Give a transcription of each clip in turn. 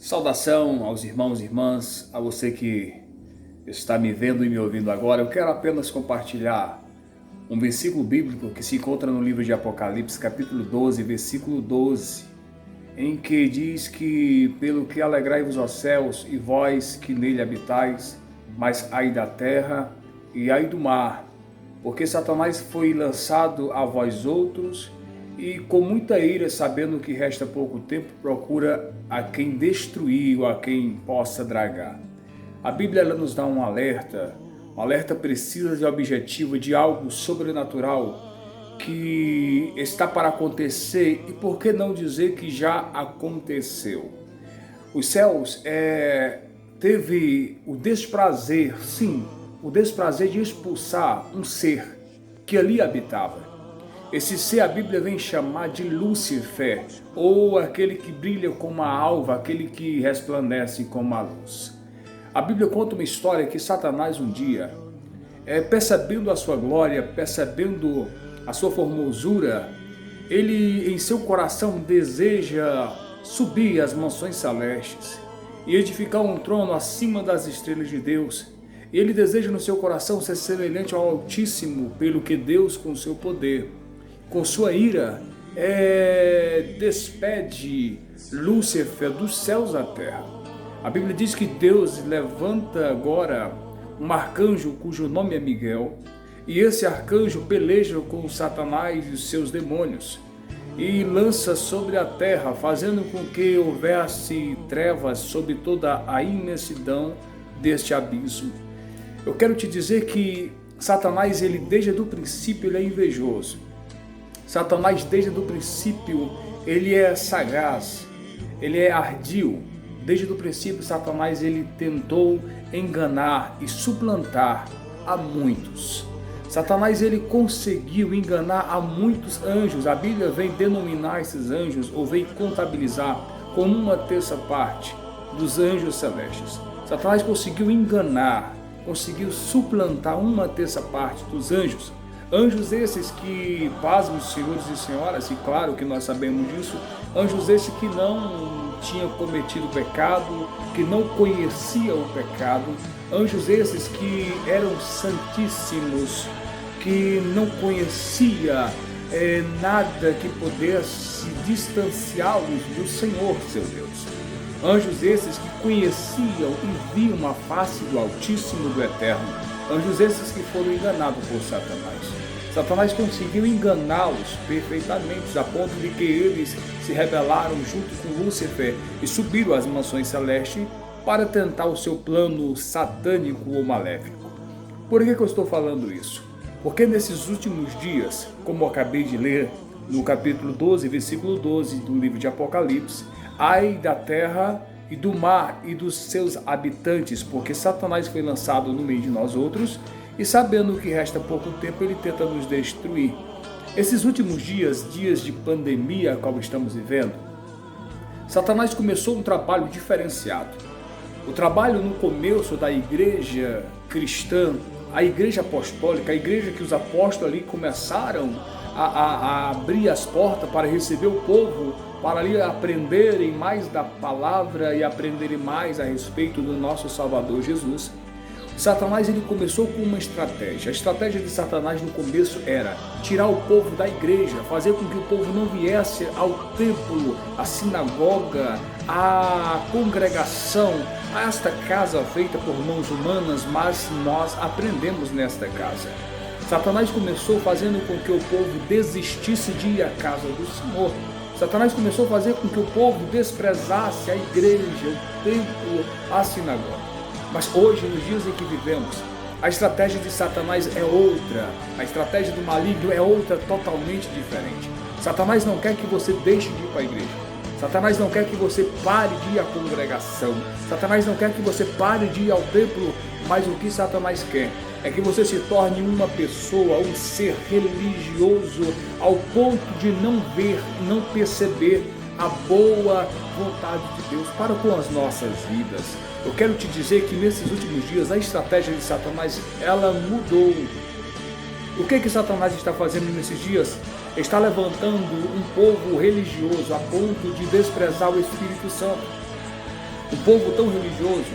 Saudação aos irmãos e irmãs, a você que está me vendo e me ouvindo agora. Eu quero apenas compartilhar um versículo bíblico que se encontra no livro de Apocalipse, capítulo 12, versículo 12, em que diz que pelo que alegrai-vos aos céus e vós que nele habitais, mas ai da terra e ai do mar, porque Satanás foi lançado a vós outros, e com muita ira, sabendo que resta pouco tempo, procura a quem destruir ou a quem possa dragar. A Bíblia ela nos dá um alerta preciso e objetivo de algo sobrenatural que está para acontecer, e por que não dizer que já aconteceu. Os céus teve o desprazer, sim, o desprazer de expulsar um ser que ali habitava. Esse ser a Bíblia vem chamar de Lúcifer, ou aquele que brilha como a alva, aquele que resplandece como a luz. A Bíblia conta uma história que Satanás um dia, percebendo a sua glória, percebendo a sua formosura, ele em seu coração deseja subir às mansões celestes e edificar um trono acima das estrelas de Deus. E ele deseja no seu coração ser semelhante ao Altíssimo, pelo que Deus, com seu poder, com sua ira, despede Lúcifer dos céus à terra. A Bíblia diz que Deus levanta agora um arcanjo cujo nome é Miguel, e esse arcanjo peleja com Satanás e os seus demônios, e lança sobre a terra, fazendo com que houvesse trevas sobre toda a imensidão deste abismo. Eu quero te dizer que Satanás, ele desde o princípio, ele é invejoso. Satanás, desde o princípio, ele é sagaz, ele é ardil. Desde o princípio, Satanás, ele tentou enganar e suplantar a muitos. Satanás, ele conseguiu enganar a muitos anjos. A Bíblia vem denominar esses anjos, ou vem contabilizar como 1/3 parte dos anjos celestes. Satanás conseguiu enganar, conseguiu suplantar 1/3 parte dos anjos. Anjos esses que, pasmem, senhores e senhoras, e claro que nós sabemos disso, anjos esses que não tinham cometido pecado, que não conheciam o pecado, anjos esses que eram santíssimos, que não conhecia nada que pudesse distanciá-los do Senhor, seu Deus. Anjos esses que conheciam e viam a face do Altíssimo, do Eterno. Anjos esses que foram enganados por Satanás. Satanás conseguiu enganá-los perfeitamente, a ponto de que eles se rebelaram junto com Lúcifer e subiram às mansões celestes para tentar o seu plano satânico ou maléfico. Por que eu estou falando isso? Porque nesses últimos dias, como eu acabei de ler no capítulo 12, versículo 12 do livro de Apocalipse, ai da terra e do mar e dos seus habitantes, porque Satanás foi lançado no meio de nós outros, e sabendo que resta pouco tempo, ele tenta nos destruir. Esses últimos dias, dias de pandemia, qual estamos vivendo, Satanás começou um trabalho diferenciado. O trabalho no começo da igreja cristã, a igreja apostólica, a igreja que os apóstolos ali começaram a abrir as portas para receber o povo, para ali aprenderem mais da palavra e aprenderem mais a respeito do nosso Salvador Jesus. Satanás, ele começou com uma estratégia. A estratégia de Satanás no começo era tirar o povo da igreja, fazer com que o povo não viesse ao templo, à sinagoga, à congregação, a esta casa feita por mãos humanas, mas nós aprendemos nesta casa. Satanás começou fazendo com que o povo desistisse de ir à casa do Senhor. Satanás começou a fazer com que o povo desprezasse a igreja, o templo, a sinagoga. Mas hoje, nos dias em que vivemos, a estratégia de Satanás é outra. A estratégia do maligno é outra, totalmente diferente. Satanás não quer que você deixe de ir para a igreja. Satanás não quer que você pare de ir à congregação. Satanás não quer que você pare de ir ao templo. Mas o que Satanás quer é que você se torne uma pessoa, um ser religioso, ao ponto de não ver, não perceber a boa vontade de Deus para com as nossas vidas. Eu quero te dizer que nesses últimos dias a estratégia de Satanás, ela mudou. O que Satanás está fazendo nesses dias? Está levantando um povo religioso a ponto de desprezar o Espírito Santo. Um povo tão religioso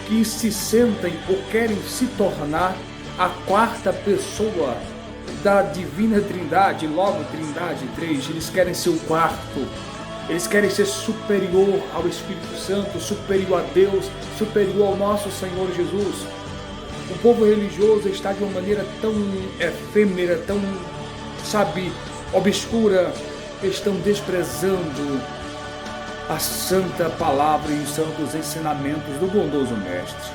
que se sentem ou querem se tornar a quarta pessoa da divina Trindade, logo Trindade 3, eles querem ser o quarto, eles querem ser superior ao Espírito Santo, superior a Deus, superior ao nosso Senhor Jesus. O povo religioso está de uma maneira tão efêmera, tão, obscura, estão desprezando a santa palavra e os santos ensinamentos do bondoso Mestre.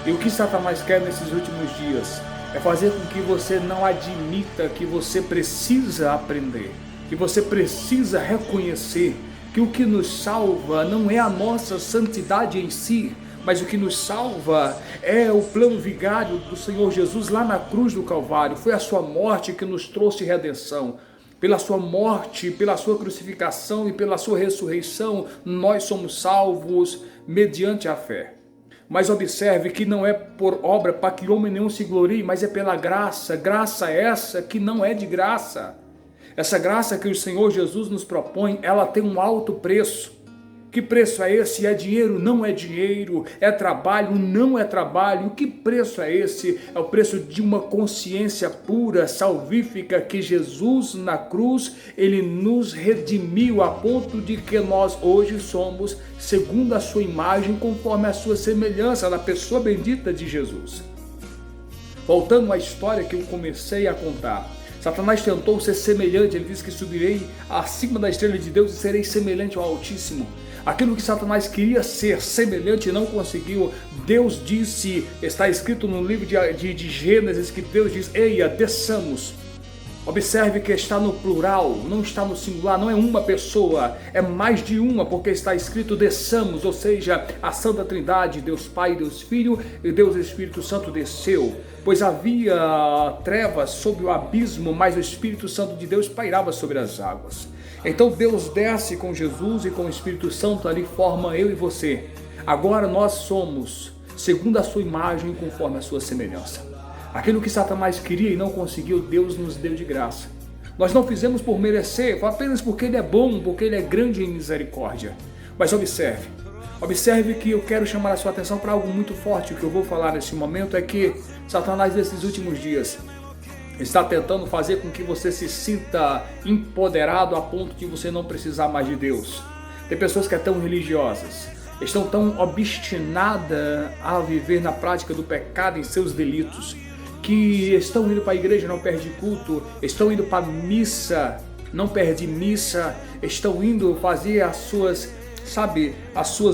E o que Satanás quer nesses últimos dias é fazer com que você não admita que você precisa aprender, que você precisa reconhecer que o que nos salva não é a nossa santidade em si, mas o que nos salva é o plano vigário do Senhor Jesus lá na cruz do Calvário. Foi a sua morte que nos trouxe redenção. Pela sua morte, pela sua crucificação e pela sua ressurreição, nós somos salvos mediante a fé. Mas observe que não é por obra para que homem nenhum se glorie, mas é pela graça. Graça essa que não é de graça. Essa graça que o Senhor Jesus nos propõe, ela tem um alto preço. Que preço é esse? É dinheiro? Não é dinheiro. É trabalho? Não é trabalho. Que preço é esse? É o preço de uma consciência pura, salvífica, que Jesus na cruz, ele nos redimiu a ponto de que nós hoje somos segundo a sua imagem, conforme a sua semelhança, na pessoa bendita de Jesus. Voltando à história que eu comecei a contar, Satanás tentou ser semelhante, ele disse que subirei acima da estrela de Deus e serei semelhante ao Altíssimo. Aquilo que Satanás queria ser semelhante e não conseguiu, Deus disse, está escrito no livro de Gênesis, que Deus diz, eia, desçamos. Observe que está no plural, não está no singular, não é uma pessoa, é mais de uma, porque está escrito desçamos, ou seja, a Santa Trindade, Deus Pai, Deus Filho e Deus Espírito Santo desceu, pois havia trevas sobre o abismo, mas o Espírito Santo de Deus pairava sobre as águas. Então Deus desce com Jesus e com o Espírito Santo, ali forma eu e você. Agora nós somos, segundo a sua imagem, conforme a sua semelhança. Aquilo que Satanás queria e não conseguiu, Deus nos deu de graça. Nós não fizemos por merecer, foi apenas porque Ele é bom, porque Ele é grande em misericórdia. Mas observe que eu quero chamar a sua atenção para algo muito forte. O que eu vou falar nesse momento é que Satanás, nesses últimos dias, está tentando fazer com que você se sinta empoderado a ponto de você não precisar mais de Deus. Tem pessoas que são tão religiosas, estão tão obstinadas a viver na prática do pecado em seus delitos, que estão indo para a igreja, não perde culto, estão indo para a missa, não perde missa, estão indo fazer as suas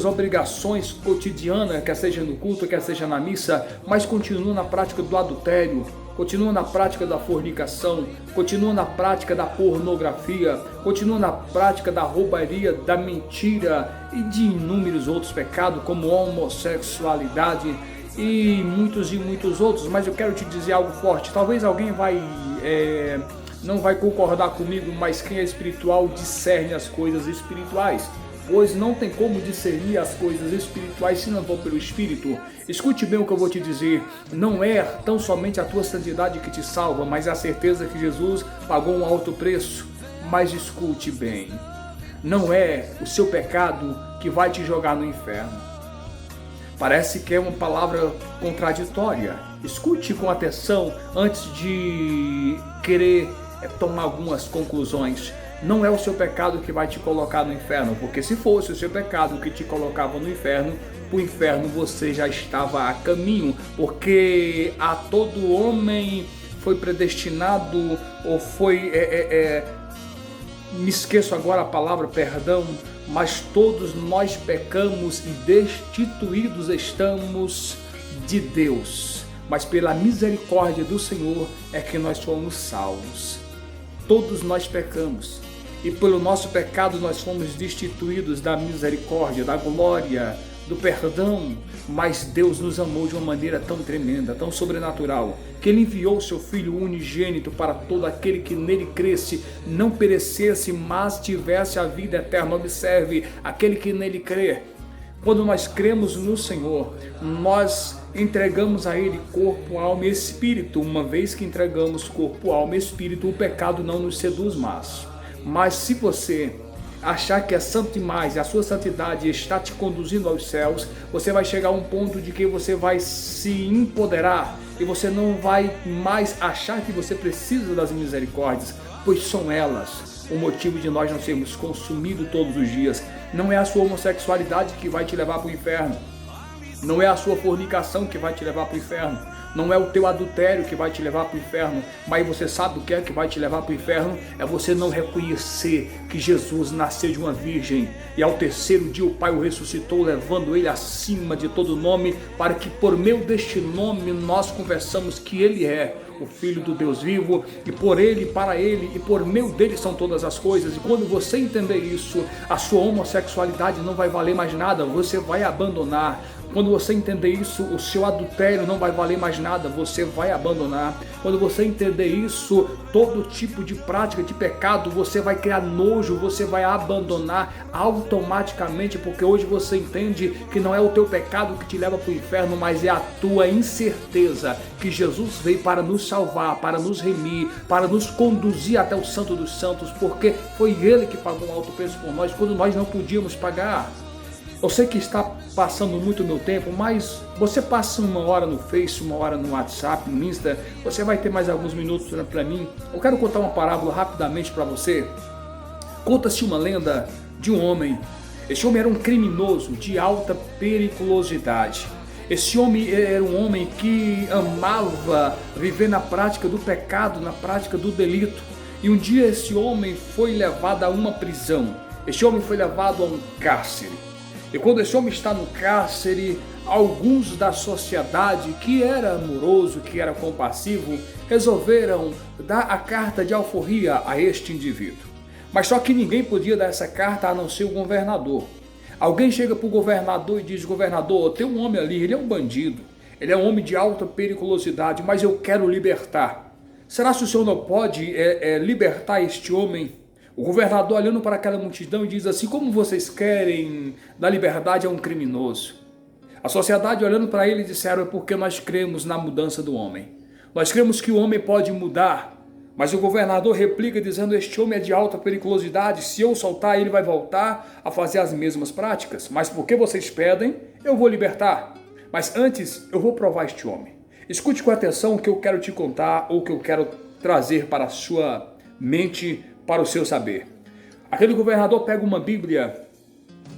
obrigações cotidianas, quer seja no culto, quer seja na missa, mas continuam na prática do adultério, continuam na prática da fornicação, continuam na prática da pornografia, continuam na prática da roubaria, da mentira e de inúmeros outros pecados, como homossexualidade e muitos outros. Mas eu quero te dizer algo forte. Talvez alguém não vai concordar comigo, mas quem é espiritual discerne as coisas espirituais, pois não tem como discernir as coisas espirituais se não for pelo Espírito. Escute bem o que eu vou te dizer, não é tão somente a tua santidade que te salva, mas a certeza que Jesus pagou um alto preço. Mas escute bem, não é o seu pecado que vai te jogar no inferno. Parece que é uma palavra contraditória. Escute com atenção antes de querer tomar algumas conclusões. Não é o seu pecado que vai te colocar no inferno, porque se fosse o seu pecado que te colocava no inferno, para o inferno você já estava a caminho, porque a todo homem foi predestinado, ou foi, me esqueço agora a palavra, perdão, mas todos nós pecamos e destituídos estamos de Deus, mas pela misericórdia do Senhor é que nós fomos salvos. Todos nós pecamos e pelo nosso pecado nós fomos destituídos da misericórdia, da glória, do perdão, mas Deus nos amou de uma maneira tão tremenda, tão sobrenatural, que Ele enviou o seu Filho unigênito para todo aquele que nele cresce, não perecesse, mas tivesse a vida eterna. Observe, aquele que nele crê. Quando nós cremos no Senhor, nós entregamos a Ele corpo, alma e espírito. Uma vez que entregamos corpo, alma e espírito, o pecado não nos seduz mais. Mas se você achar que é santo demais e a sua santidade está te conduzindo aos céus, você vai chegar a um ponto de que você vai se empoderar e você não vai mais achar que você precisa das misericórdias, pois são elas o motivo de nós não sermos consumidos todos os dias. Não é a sua homossexualidade que vai te levar para o inferno, não é a sua fornicação que vai te levar para o inferno, não é o teu adultério que vai te levar para o inferno, mas você sabe o que é que vai te levar para o inferno? É você não reconhecer que Jesus nasceu de uma virgem e ao terceiro dia o Pai o ressuscitou, levando ele acima de todo nome, para que por meio deste nome nós confessamos que ele é o Filho do Deus vivo, e por ele, para ele e por meio dele são todas as coisas. E quando você entender isso, a sua homossexualidade não vai valer mais nada, você vai abandonar. Quando você entender isso, o seu adultério não vai valer mais nada, você vai abandonar. Quando você entender isso, todo tipo de prática de pecado, você vai criar nojo, você vai abandonar automaticamente, porque hoje você entende que não é o teu pecado que te leva para o inferno, mas é a tua incerteza que Jesus veio para nos salvar, para nos remir, para nos conduzir até o Santo dos Santos, porque foi Ele que pagou um alto preço por nós, quando nós não podíamos pagar. Eu sei que está passando muito meu tempo, mas você passa uma hora no Face, uma hora no WhatsApp, no Insta, você vai ter mais alguns minutos para mim. Eu quero contar uma parábola rapidamente para você. Conta-se uma lenda de um homem. Esse homem era um criminoso de alta periculosidade. Esse homem era um homem que amava viver na prática do pecado, na prática do delito. E um dia esse homem foi levado a uma prisão. Esse homem foi levado a um cárcere. E quando esse homem está no cárcere, alguns da sociedade, que era amoroso, que era compassivo, resolveram dar a carta de alforria a este indivíduo. Mas só que ninguém podia dar essa carta a não ser o governador. Alguém chega para o governador e diz: governador, tem um homem ali, ele é um bandido, ele é um homem de alta periculosidade, mas eu quero libertar. Será que o senhor não pode libertar este homem? O governador, olhando para aquela multidão, diz assim: como vocês querem dar liberdade a um criminoso? A sociedade, olhando para ele, disseram: é porque nós cremos na mudança do homem. Nós cremos que o homem pode mudar. Mas o governador replica dizendo: este homem é de alta periculosidade, se eu soltar ele vai voltar a fazer as mesmas práticas. Mas porque vocês pedem, eu vou libertar. Mas antes eu vou provar este homem. Escute com atenção o que eu quero te contar, ou o que eu quero trazer para a sua mente, para o seu saber. Aquele governador pega uma Bíblia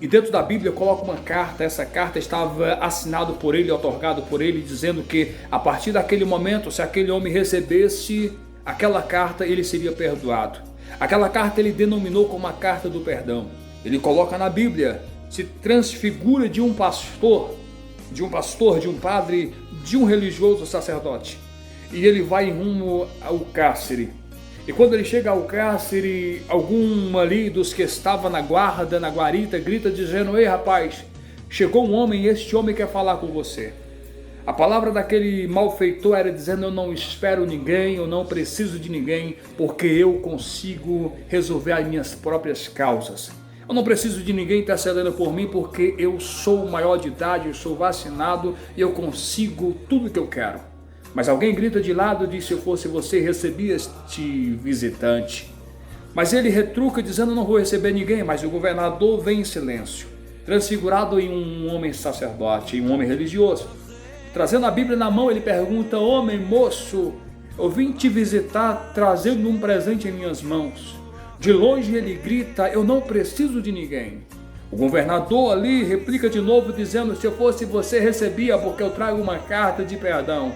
e dentro da Bíblia coloca uma carta. Essa carta estava assinada por ele, otorgada por ele, dizendo que a partir daquele momento, se aquele homem recebesse aquela carta, ele seria perdoado. Aquela carta ele denominou como a carta do perdão. Ele coloca na Bíblia, se transfigura de um pastor, de um padre, de um religioso sacerdote. E ele vai em rumo ao cárcere. E quando ele chega ao cárcere, algum ali dos que estava na guarda, na guarita, grita dizendo: ei rapaz, chegou um homem e este homem quer falar com você. A palavra daquele malfeitor era dizendo: eu não espero ninguém, eu não preciso de ninguém, porque eu consigo resolver as minhas próprias causas. Eu não preciso de ninguém intercedendo por mim, porque eu sou maior de idade, eu sou vacinado e eu consigo tudo o que eu quero. Mas alguém grita de lado e diz: se eu fosse você, recebia este visitante. Mas ele retruca dizendo: não vou receber ninguém. Mas o governador vem em silêncio, transfigurado em um homem sacerdote, em um homem religioso. Trazendo a Bíblia na mão, ele pergunta: homem, moço, eu vim te visitar trazendo um presente em minhas mãos. De longe ele grita: eu não preciso de ninguém. O governador ali replica de novo dizendo: se eu fosse você, recebia, porque eu trago uma carta de perdão.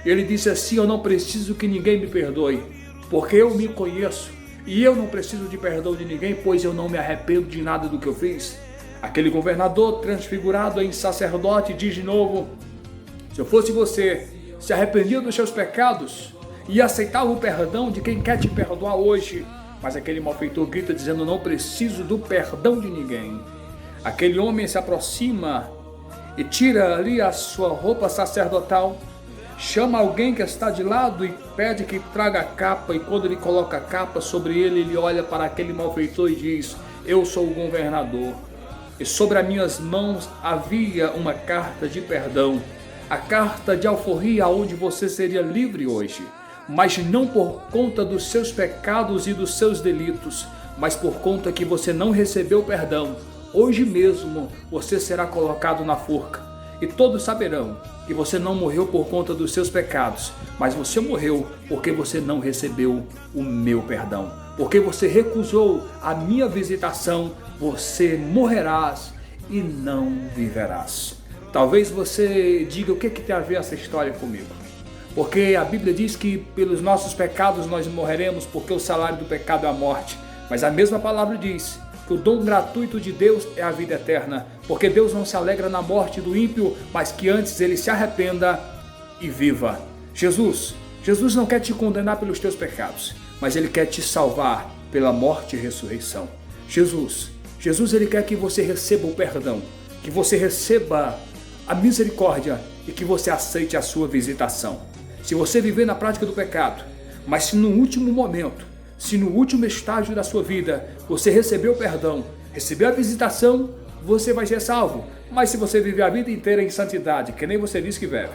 Ele disse assim: eu não preciso que ninguém me perdoe, porque eu me conheço e eu não preciso de perdão de ninguém, pois eu não me arrependo de nada do que eu fiz. Aquele governador transfigurado em sacerdote diz de novo: se eu fosse você, se arrependia dos seus pecados e aceitava o perdão de quem quer te perdoar hoje. Mas aquele malfeitor grita dizendo: não preciso do perdão de ninguém. Aquele homem se aproxima e tira ali a sua roupa sacerdotal, chama alguém que está de lado e pede que traga a capa. E quando ele coloca a capa sobre ele, ele olha para aquele malfeitor e diz: eu sou o governador, e sobre as minhas mãos havia uma carta de perdão, a carta de alforria, onde você seria livre hoje, mas não por conta dos seus pecados e dos seus delitos, mas por conta que você não recebeu perdão, hoje mesmo você será colocado na forca. E todos saberão que você não morreu por conta dos seus pecados, mas você morreu porque você não recebeu o meu perdão. Porque você recusou a minha visitação, você morrerás e não viverás. Talvez você diga: o que tem a ver essa história comigo? Porque a Bíblia diz que pelos nossos pecados nós morreremos, porque o salário do pecado é a morte. Mas a mesma palavra diz que o dom gratuito de Deus é a vida eterna, porque Deus não se alegra na morte do ímpio, mas que antes ele se arrependa e viva. Jesus não quer te condenar pelos teus pecados, mas ele quer te salvar pela morte e ressurreição. Jesus ele quer que você receba o perdão, que você receba a misericórdia e que você aceite a sua visitação. Se você viver na prática do pecado, mas se no último momento, se no último estágio da sua vida você recebeu o perdão, recebeu a visitação, você vai ser salvo. Mas se você viver a vida inteira em santidade, que nem você diz que vive,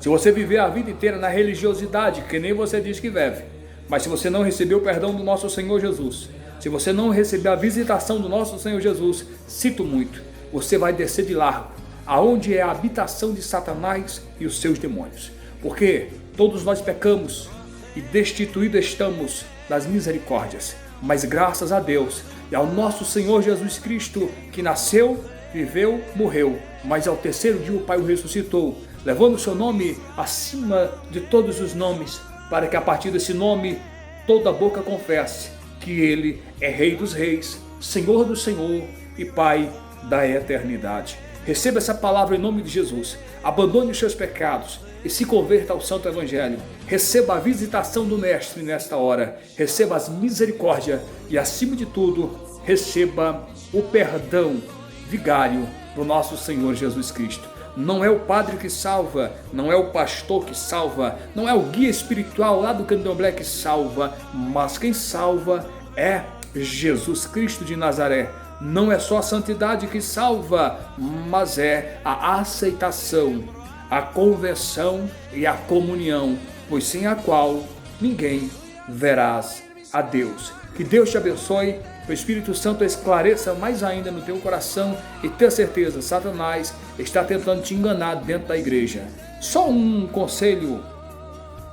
se você viver a vida inteira na religiosidade, que nem você diz que vive, mas se você não recebeu o perdão do nosso Senhor Jesus, se você não receber a visitação do nosso Senhor Jesus, sinto muito, você vai descer de largo, aonde é a habitação de Satanás e os seus demônios. Porque todos nós pecamos e destituídos estamos das misericórdias. Mas graças a Deus e ao nosso Senhor Jesus Cristo, que nasceu, viveu, morreu, mas ao terceiro dia o Pai o ressuscitou, levando o seu nome acima de todos os nomes, para que a partir desse nome toda boca confesse que Ele é Rei dos Reis, Senhor do Senhor e Pai da eternidade. Receba essa palavra em nome de Jesus. Abandone os seus pecados e se converta ao Santo Evangelho. Receba a visitação do Mestre nesta hora. Receba as misericórdias e, acima de tudo, receba o perdão vigário do nosso Senhor Jesus Cristo. Não é o padre que salva, não é o pastor que salva, não é o guia espiritual lá do candomblé que salva, mas quem salva é Jesus Cristo de Nazaré. Não é só a santidade que salva, mas é a aceitação, a conversão e a comunhão, pois sem a qual ninguém verás a Deus. Que Deus te abençoe, que o Espírito Santo esclareça mais ainda no teu coração e tenha certeza, Satanás está tentando te enganar dentro da igreja. Só um conselho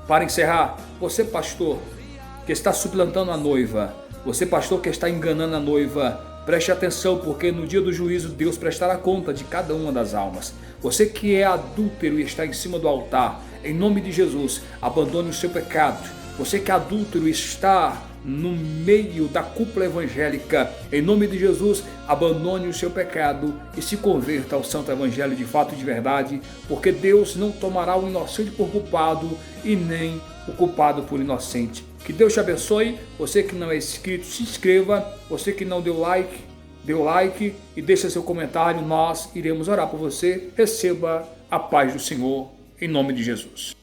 para encerrar: você pastor que está suplantando a noiva, você pastor que está enganando a noiva, preste atenção, porque no dia do juízo Deus prestará conta de cada uma das almas. Você que é adúltero e está em cima do altar, em nome de Jesus, abandone o seu pecado. Você que é adúltero e está no meio da cúpula evangélica, em nome de Jesus, abandone o seu pecado e se converta ao Santo Evangelho de fato e de verdade, porque Deus não tomará o inocente por culpado e nem o culpado por inocente. Que Deus te abençoe. Você que não é inscrito, se inscreva. Você que não deu like e deixa seu comentário. Nós iremos orar por você. Receba a paz do Senhor, em nome de Jesus.